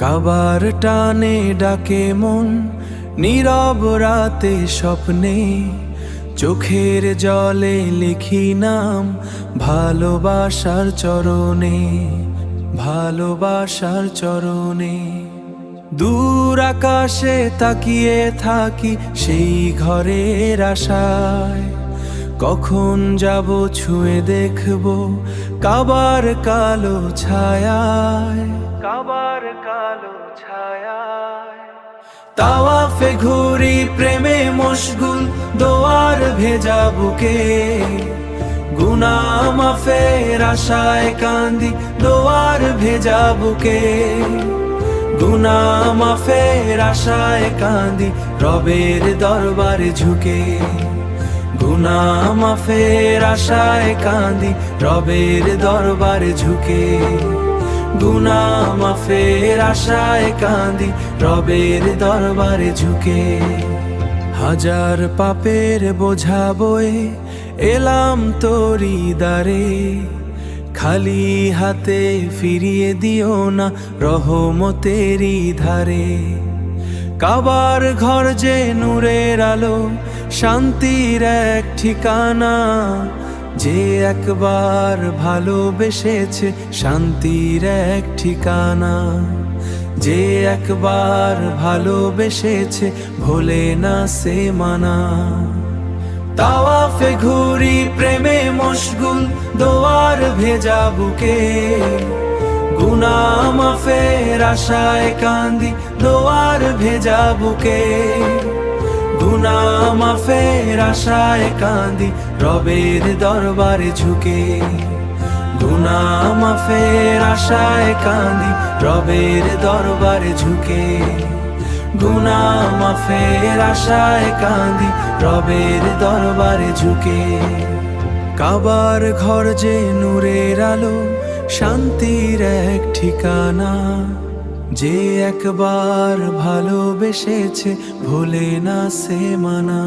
কাবার টানে ডাকে মন, নীরব রাতে স্বপ্নে, চোখের জলে লিখি নাম ভালোবাসার চরণে, ভালোবাসার চরণে। দূর আকাশে তাকিয়ে থাকি সেই ঘরের আশায়, কখন যাব ছুঁয়ে দেখব কাবার কালো ছায়ায়, কাবার কালো ছায়ায়। তাওয়াফে ঘুরি প্রেমে মশগুল, দোয়ার ভেজা বুকে, গুনাহ মাফের আশায় কান্দি দোয়ার ভেজা বুকে, গুনাহ মাফের আশায় কান্দি রবের দরবারে ঝুঁকে, গুনাহ মাফের আশায় কান্দি রবের দরবারে ঝুঁকে, গুনাহ মাফের আশায় কান্দি রবের দরবারে ঝুঁকে। হাজার পাপের বোঝা বয়ে এলাম তোরি দ্বারে, খালি হাতে ফিরিয়ে দিও না রহমতেরি ধারে। কাবার ঘর যে নূরের আলো, শান্তির এক ঠিকানা, যে একবার ভালোবেসেছে শান্তির এক ঠিকানা, যে একবার ভালোবেসেছে ভোলে না সে মানা। তাওয়াফে ঘুরি প্রেমে মশগুল, দোয়ার ভেজা বুকে, গুনাহ মাফের আশায় কান্দি দোয়ার ভেজা বুকে, গুনাহ মাফের আশায় কান্দি রবের দরবারে ঝুঁকে, গুনাহ মাফের আশায় কান্দি রবের দরবারে ঝুঁকে, গুনাহ মাফের আশায় কান্দি রবের দরবারে ঝুঁকে। কাবার ঘর যে নূরের আলো, শান্তির এক ঠিকানা, যে একবার ভালোবেসেছে ভোলে না সে মানা।